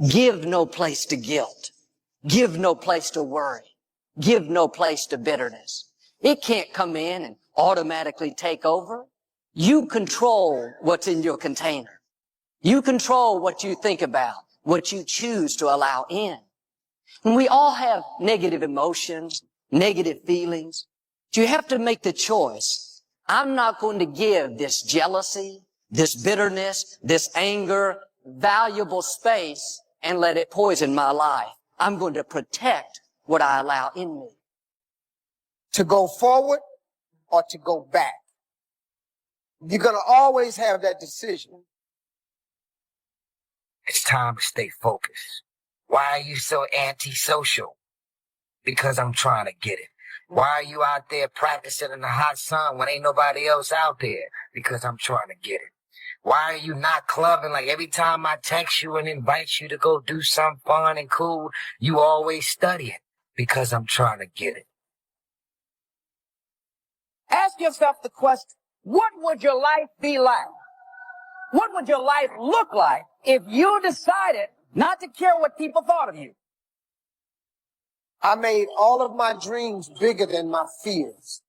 Give no place to guilt. Give no place to worry. Give no place to bitterness. It can't come in and automatically take over. You control what's in your container. You control what you think about, what you choose to allow in. And we all have negative emotions, negative feelings. You have to make the choice. I'm not going to give this jealousy, this bitterness, this anger, valuable space and let it poison my life. I'm going to protect what I allow in me. To go forward or to go back. You're going to always have that decision. It's time to stay focused. Why are you so antisocial? Because I'm trying to get it. Why are you out there practicing in the hot sun when ain't nobody else out there? Because I'm trying to get it. Why are you not clubbing? Like every time I text you and invite you to go do something fun and cool, you always studying. Because I'm trying to get it. Ask yourself the question, what would your life be like? What would your life look like if you decided not to care what people thought of you? I made all of my dreams bigger than my fears.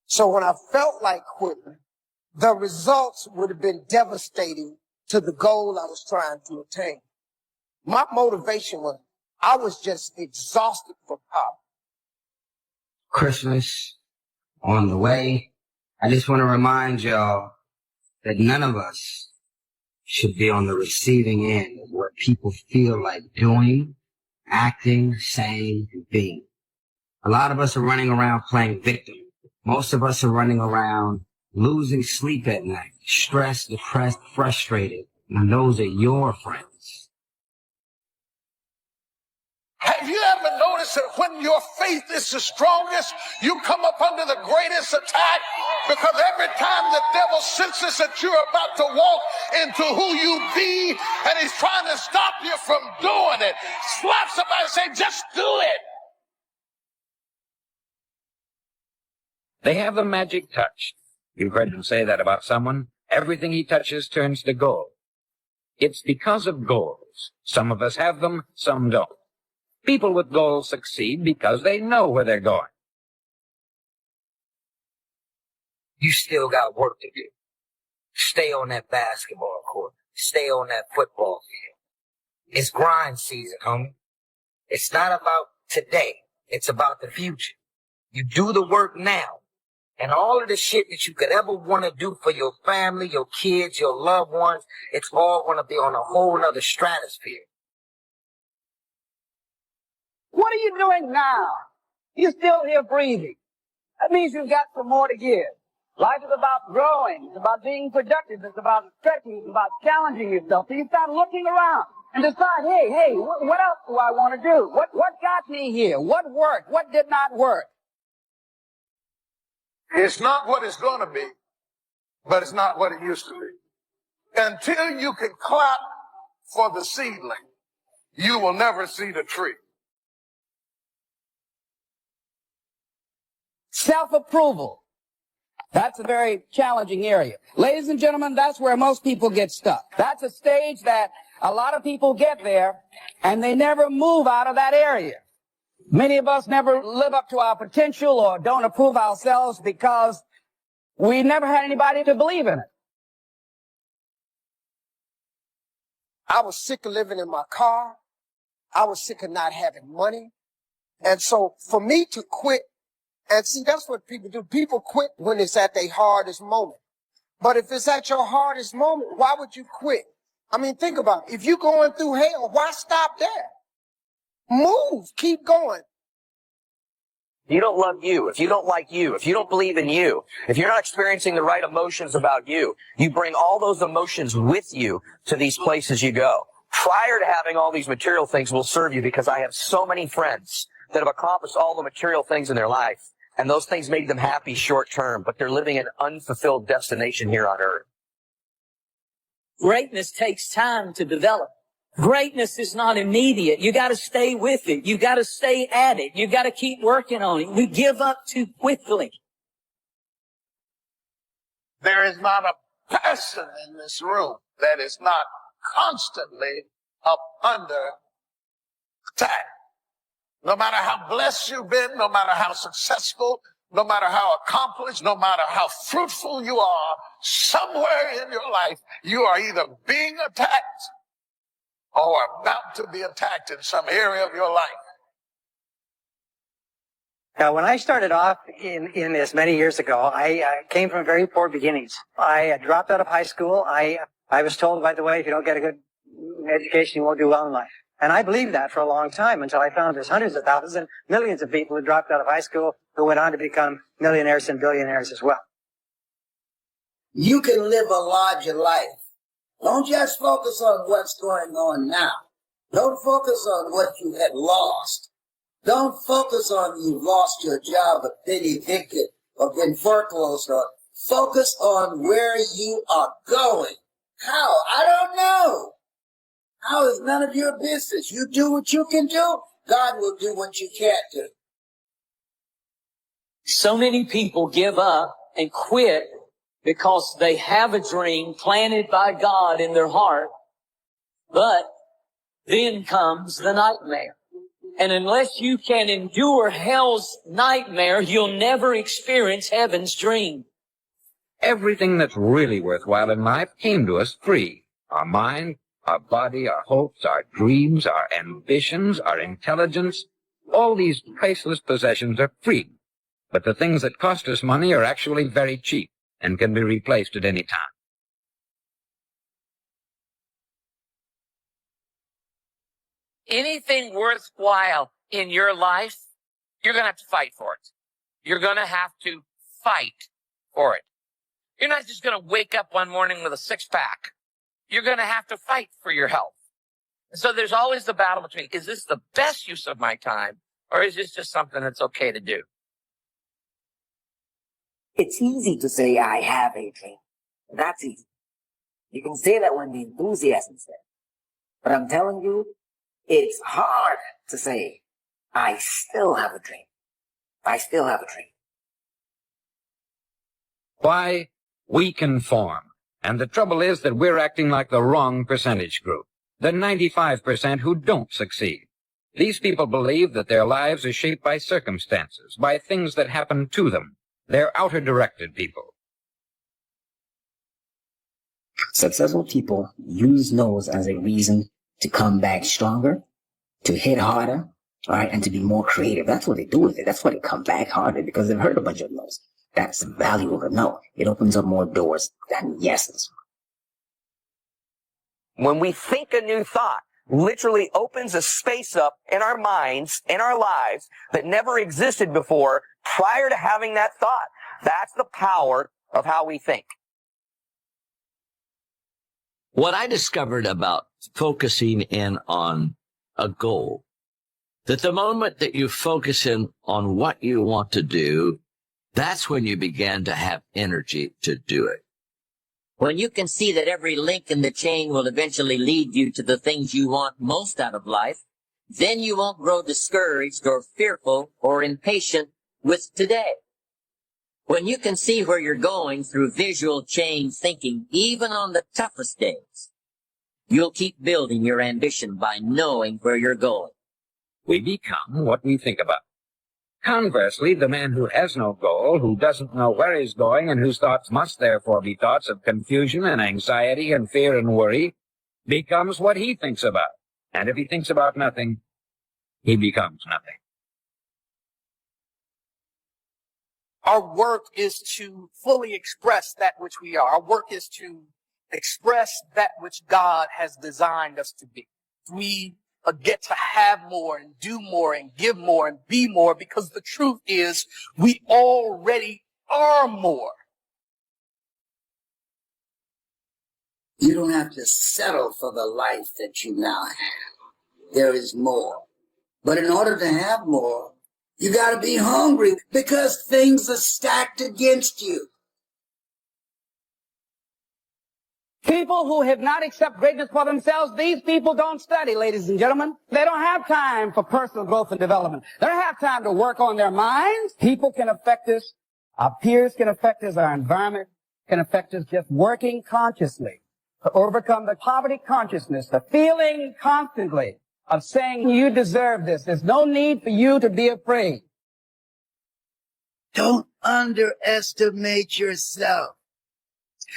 So when I felt like quitting, the results would have been devastating to the goal I was trying to attain. My motivation was, I was just exhausted from power. Christmas on the way. I just want to remind y'all that none of us should be on the receiving end of what people feel like doing, acting, saying, and being. A lot of us are running around playing victim. Most of us are running around losing sleep at night, stressed, depressed, frustrated, and those are your friends. Have you ever noticed that when your faith is the strongest, you come up under the greatest attack? Because every time the devil senses that you're about to walk into who you be, and he's trying to stop you from doing it, slap somebody and say, just do it. They have the magic touch. You've heard them say that about someone. Everything he touches turns to gold. It's because of goals. Some of us have them, some don't. People with goals succeed because they know where they're going. You still got work to do. Stay on that basketball court. Stay on that football field. It's grind season, homie. It's not about today. It's about the future. You do the work now. And all of the shit that you could ever want to do for your family, your kids, your loved ones, it's all going to be on a whole nother stratosphere. What are you doing now? You're still here breathing. That means you've got some more to give. Life is about growing. It's about being productive. It's about stretching. It's about challenging yourself. So you start looking around and decide, hey, what else do I want to do? What got me here? What worked? What did not work? It's not what it's going to be, but it's not what it used to be. Until you can clap for the seedling, you will never see the tree. Self-approval. That's a very challenging area. Ladies and gentlemen, that's where most people get stuck. That's a stage that a lot of people get there, and they never move out of that area. Many of us never live up to our potential or don't approve ourselves because we never had anybody to believe in it. I was sick of living in my car. I was sick of not having money. And so for me to quit, and see, that's what people do. People quit when it's at their hardest moment. But if it's at your hardest moment, why would you quit? I mean, think about it. If you're going through hell, why stop there? Move. Keep going. You don't love you, if you don't like you, if you don't believe in you, if you're not experiencing the right emotions about you, you bring all those emotions with you to these places you go. Prior to having all these material things will serve you, because I have so many friends that have accomplished all the material things in their life, and those things made them happy short term, but they're living an unfulfilled destination here on earth. Greatness takes time to develop. Greatness is not immediate. You got to stay with it. You got to stay at it. You got to keep working on it. We give up too quickly. There is not a person in this room that is not constantly up under attack. No matter how blessed you've been, no matter how successful, no matter how accomplished, no matter how fruitful you are, somewhere in your life, you are either being attacked or about to be attacked in some area of your life. Now, when I started off in this many years ago, I came from very poor beginnings. I dropped out of high school. I was told, by the way, if you don't get a good education, you won't do well in life. And I believed that for a long time until I found there's hundreds of thousands and millions of people who dropped out of high school who went on to become millionaires and billionaires as well. You can live a larger life. Don't just focus on what's going on now. Don't focus on what you had lost. Don't focus on you lost your job, or been evicted, or been foreclosed on. Focus on where you are going. How? I don't know. How is none of your business. You do what you can do. God will do what you can't do. So many people give up and quit because they have a dream planted by God in their heart, but then comes the nightmare. And unless you can endure hell's nightmare, you'll never experience heaven's dream. Everything that's really worthwhile in life came to us free. Our mind, our body, our hopes, our dreams, our ambitions, our intelligence, all these priceless possessions are free. But the things that cost us money are actually very cheap and can be replaced at any time. Anything worthwhile in your life, you're going to have to fight for it. You're going to have to fight for it. You're not just going to wake up one morning with a six-pack. You're going to have to fight for your health. And so there's always the battle between, is this the best use of my time, or is this just something that's okay to do? It's easy to say, I have a dream. That's easy. You can say that when the enthusiasm's there. But I'm telling you, it's hard to say, I still have a dream. I still have a dream. Why? We conform. And the trouble is that we're acting like the wrong percentage group, the 95% who don't succeed. These people believe that their lives are shaped by circumstances, by things that happen to them. They're outer-directed people. Successful people use no's as a reason to come back stronger, to hit harder, all right, and to be more creative. That's what they do with it. That's why they come back harder, because they've heard a bunch of no's. That's the value of a no. It opens up more doors than yeses. When we think a new thought, literally opens a space up in our minds, in our lives, that never existed before prior to having that thought. That's the power of how we think. What I discovered about focusing in on a goal, that the moment that you focus in on what you want to do, that's when you begin to have energy to do it. When you can see that every link in the chain will eventually lead you to the things you want most out of life, then you won't grow discouraged or fearful or impatient with today. When you can see where you're going through visual chain thinking, even on the toughest days, you'll keep building your ambition by knowing where you're going. We become what we think about. Conversely, the man who has no goal, who doesn't know where he's going, and whose thoughts must therefore be thoughts of confusion and anxiety and fear and worry, becomes what he thinks about. And if he thinks about nothing, he becomes nothing. Our work is to fully express that which we are. Our work is to express that which God has designed us to be. We get to have more and do more and give more and be more, because the truth is we already are more. You don't have to settle for the life that you now have. There is more. But in order to have more, you got to be hungry, because things are stacked against you. People who have not accepted greatness for themselves, these people don't study, ladies and gentlemen. They don't have time for personal growth and development. They don't have time to work on their minds. People can affect us. Our peers can affect us. Our environment can affect us just working consciously to overcome the poverty consciousness, the feeling constantly of saying you deserve this. There's no need for you to be afraid. Don't underestimate yourself.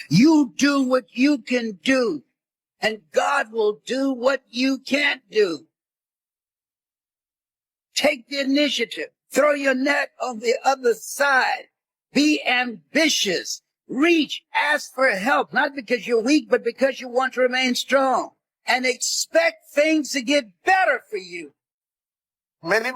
You do what you can do, and God will do what you can't do. Take the initiative. Throw your net on the other side. Be ambitious. Reach. Ask for help, not because you're weak, but because you want to remain strong. And expect things to get better for you. Many.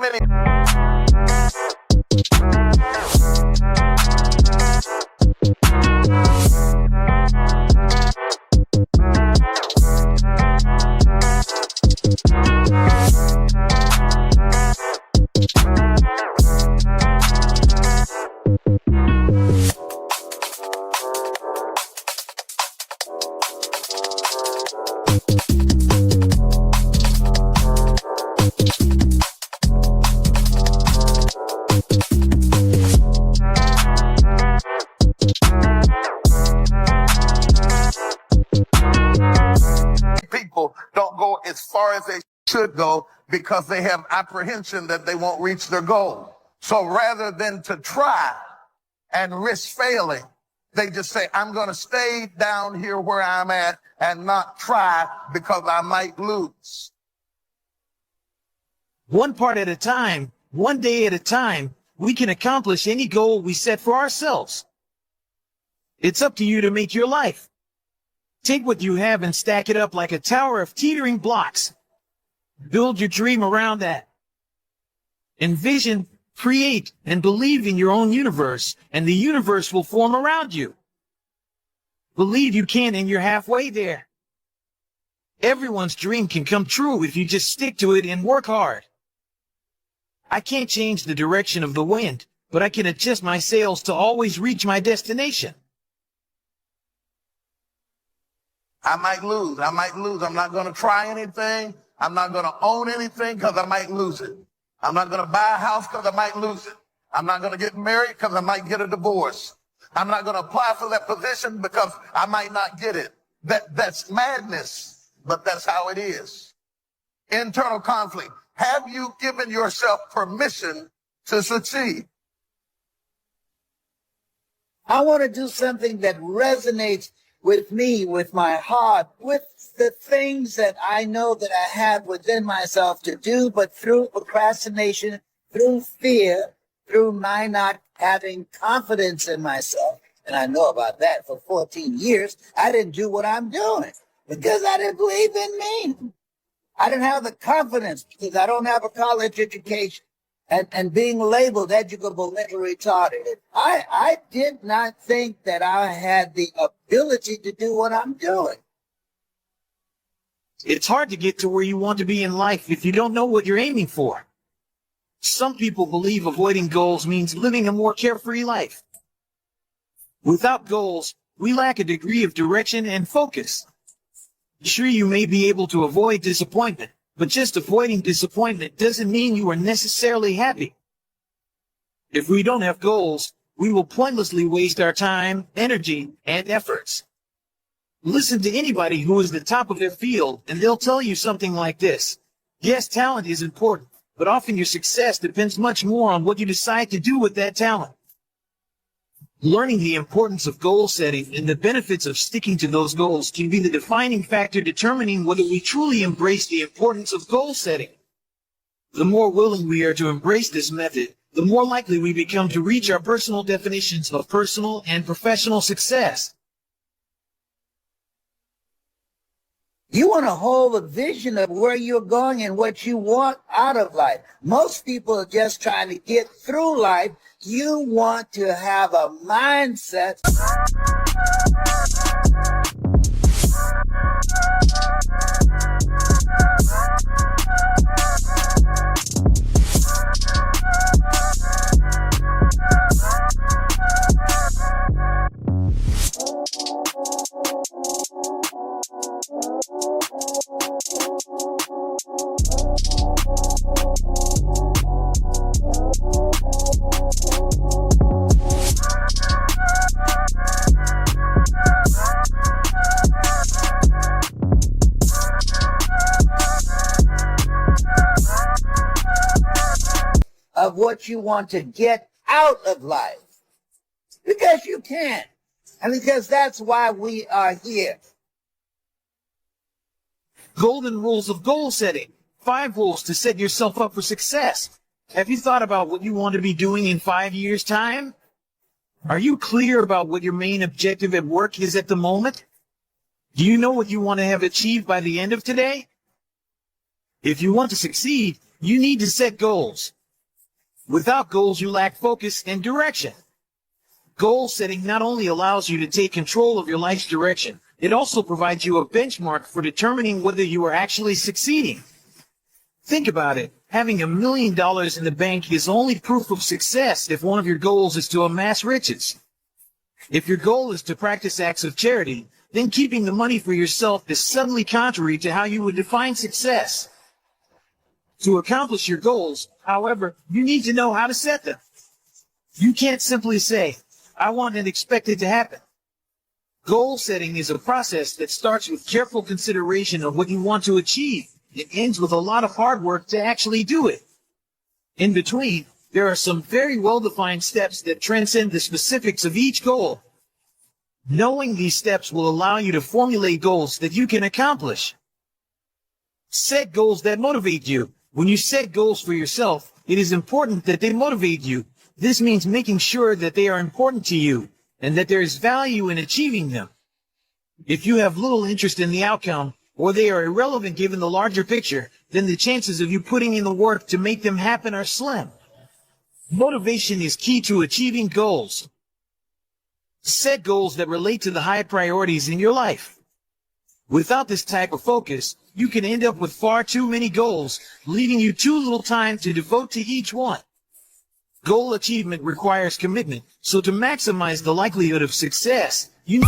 People don't go as far as they should go because they have apprehension that they won't reach their goal. So rather than to try and risk failing, they just say, I'm going to stay down here where I'm at and not try because I might lose. One part at a time, one day at a time, we can accomplish any goal we set for ourselves. It's up to you to make your life. Take what you have and stack it up like a tower of teetering blocks. Build your dream around that. Envision, create, and believe in your own universe, and the universe will form around you. Believe you can, and you're halfway there. Everyone's dream can come true if you just stick to it and work hard. I can't change the direction of the wind, but I can adjust my sails to always reach my destination. I might lose. I'm not going to try anything. I'm not going to own anything because I might lose it. I'm not going to buy a house because I might lose it. I'm not going to get married because I might get a divorce. I'm not going to apply for that position because I might not get it. That's madness, but that's how it is. Internal conflict. Have you given yourself permission to succeed? I want to do something that resonates with me, with my heart, with the things that I know that I have within myself to do, but through procrastination, through fear, through my not having confidence in myself. And I know about that for 14 years. I didn't do what I'm doing because I didn't believe in me. I didn't have the confidence because I don't have a college education. And being labeled educable, mentally retarded. I did not think that I had the ability to do what I'm doing. It's hard to get to where you want to be in life if you don't know what you're aiming for. Some people believe avoiding goals means living a more carefree life. Without goals, we lack a degree of direction and focus. Sure, you may be able to avoid disappointment, but just avoiding disappointment doesn't mean you are necessarily happy. If we don't have goals, we will pointlessly waste our time, energy, and efforts. Listen to anybody who is the top of their field, and they'll tell you something like this. Yes, talent is important, but often your success depends much more on what you decide to do with that talent. Learning the importance of goal setting and the benefits of sticking to those goals can be the defining factor determining whether we truly embrace the importance of goal setting. The more willing we are to embrace this method, the more likely we become to reach our personal definitions of personal and professional success. You want to hold a vision of where you're going and what you want out of life. Most people are just trying to get through life. You want to have a mindset. of what you want to get out of life. Because you can. And because that's why we are here. Golden rules of goal setting. 5 rules to set yourself up for success. Have you thought about what you want to be doing in 5 years' time? Are you clear about what your main objective at work is at the moment? Do you know what you want to have achieved by the end of today? If you want to succeed, you need to set goals. Without goals, you lack focus and direction. Goal setting not only allows you to take control of your life's direction, it also provides you a benchmark for determining whether you are actually succeeding. Think about it. Having $1 million in the bank is only proof of success if one of your goals is to amass riches. If your goal is to practice acts of charity, then keeping the money for yourself is suddenly contrary to how you would define success. To accomplish your goals, however, you need to know how to set them. You can't simply say, I want and expect it to happen. Goal setting is a process that starts with careful consideration of what you want to achieve. It ends with a lot of hard work to actually do it. In between, there are some very well-defined steps that transcend the specifics of each goal. Knowing these steps will allow you to formulate goals that you can accomplish. Set goals that motivate you. When you set goals for yourself, it is important that they motivate you. This means making sure that they are important to you and that there is value in achieving them. If you have little interest in the outcome, or they are irrelevant given the larger picture, then the chances of you putting in the work to make them happen are slim. Motivation is key to achieving goals. Set goals that relate to the high priorities in your life. Without this type of focus, you can end up with far too many goals, leaving you too little time to devote to each one. Goal achievement requires commitment, so to maximize the likelihood of success, you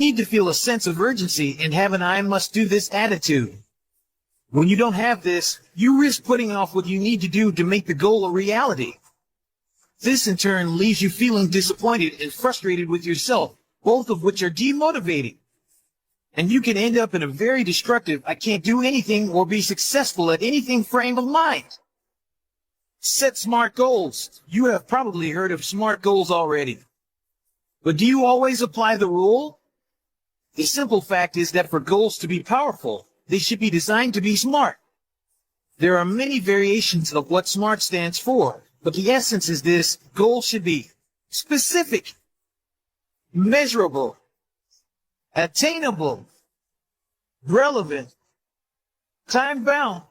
need to feel a sense of urgency and have an I must do this attitude. When you don't have this, you risk putting off what you need to do to make the goal a reality. This in turn leaves you feeling disappointed and frustrated with yourself, both of which are demotivating. And you can end up in a very destructive, I can't do anything or be successful at anything frame of mind. Set smart goals. You have probably heard of SMART goals already. But do you always apply the rule? The simple fact is that for goals to be powerful, they should be designed to be smart. There are many variations of what SMART stands for, but the essence is this: goals should be specific, measurable, attainable, relevant, time-bound.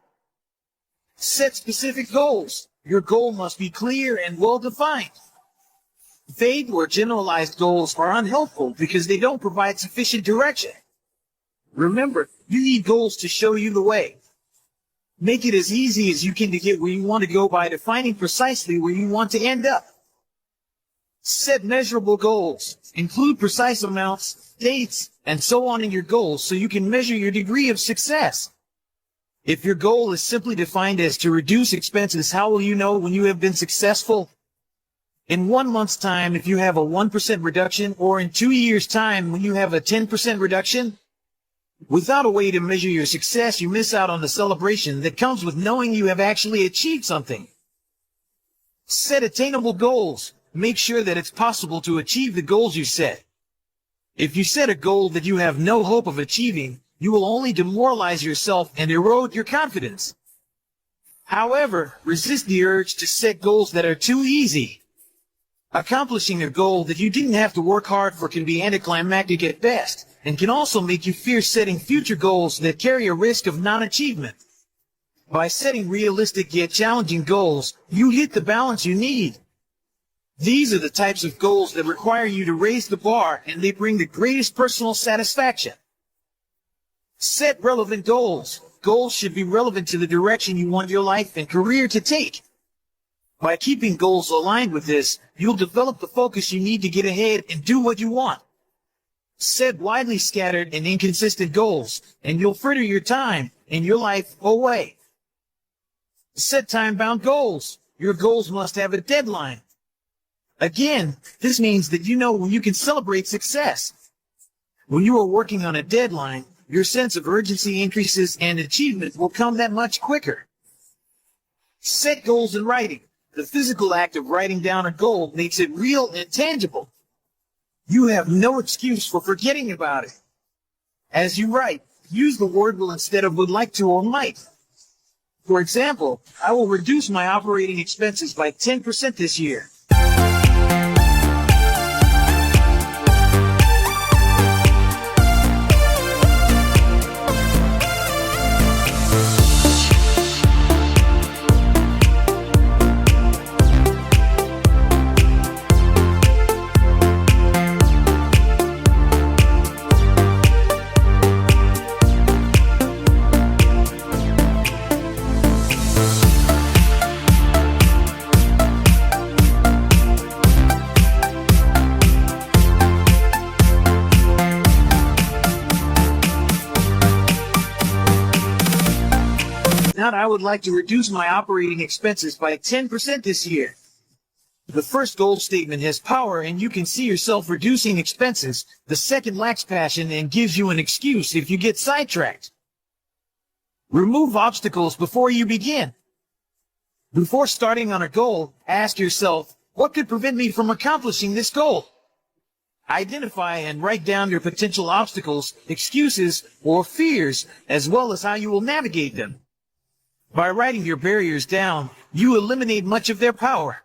Set specific goals. Your goal must be clear and well-defined. Vague or generalized goals are unhelpful because they don't provide sufficient direction. Remember, you need goals to show you the way. Make it as easy as you can to get where you want to go by defining precisely where you want to end up. Set measurable goals. Include precise amounts, dates, and so on in your goals so you can measure your degree of success. If your goal is simply defined as to reduce expenses, how will you know when you have been successful? In 1 month's time, if you have a 1% reduction, or in 2 years' time when you have a 10% reduction? Without a way to measure your success, you miss out on the celebration that comes with knowing you have actually achieved something. Set attainable goals. Make sure that it's possible to achieve the goals you set. If you set a goal that you have no hope of achieving, you will only demoralize yourself and erode your confidence. However, resist the urge to set goals that are too easy. Accomplishing a goal that you didn't have to work hard for can be anticlimactic at best, and can also make you fear setting future goals that carry a risk of non-achievement. By setting realistic yet challenging goals, you hit the balance you need. These are the types of goals that require you to raise the bar, and they bring the greatest personal satisfaction. Set relevant goals. Goals should be relevant to the direction you want your life and career to take. By keeping goals aligned with this, you'll develop the focus you need to get ahead and do what you want. Set widely scattered and inconsistent goals, and you'll fritter your time and your life away. Set time-bound goals. Your goals must have a deadline. Again, this means that you know when you can celebrate success. When you are working on a deadline, your sense of urgency increases and achievement will come that much quicker. Set goals in writing. The physical act of writing down a goal makes it real and tangible. You have no excuse for forgetting about it. As you write, use the word will instead of would like to or might. For example, I will reduce my operating expenses by 10% this year. I would like to reduce my operating expenses by 10% this year. The first goal statement has power and you can see yourself reducing expenses. The second lacks passion and gives you an excuse if you get sidetracked. Remove obstacles before you begin. Before starting on a goal, ask yourself, what could prevent me from accomplishing this goal? Identify and write down your potential obstacles, excuses, or fears, as well as how you will navigate them. By writing your barriers down, you eliminate much of their power.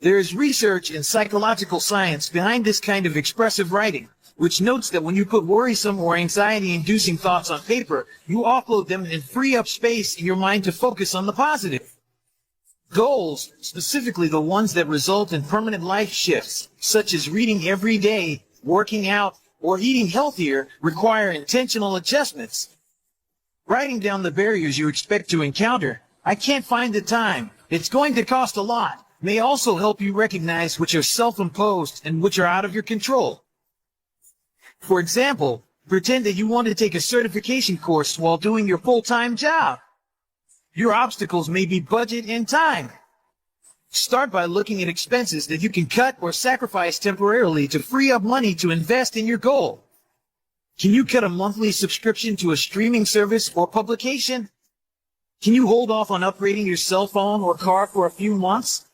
There is research and psychological science behind this kind of expressive writing, which notes that when you put worrisome or anxiety-inducing thoughts on paper, you offload them and free up space in your mind to focus on the positive. Goals, specifically the ones that result in permanent life shifts, such as reading every day, working out, or eating healthier, require intentional adjustments. Writing down the barriers you expect to encounter, I can't find the time, it's going to cost a lot, may also help you recognize which are self-imposed and which are out of your control. For example, pretend that you want to take a certification course while doing your full-time job. Your obstacles may be budget and time. Start by looking at expenses that you can cut or sacrifice temporarily to free up money to invest in your goal. Can you cut a monthly subscription to a streaming service or publication? Can you hold off on upgrading your cell phone or car for a few months?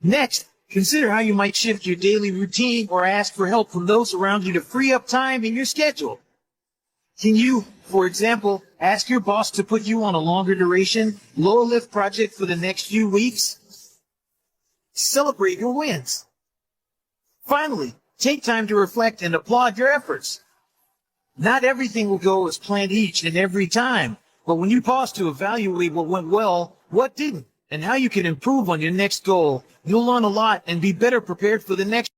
Next, consider how you might shift your daily routine or ask for help from those around you to free up time in your schedule. Can you, for example, ask your boss to put you on a longer duration, lower lift project for the next few weeks? Celebrate your wins. Finally, take time to reflect and applaud your efforts. Not everything will go as planned each and every time, but when you pause to evaluate what went well, what didn't, and how you can improve on your next goal, you'll learn a lot and be better prepared for the next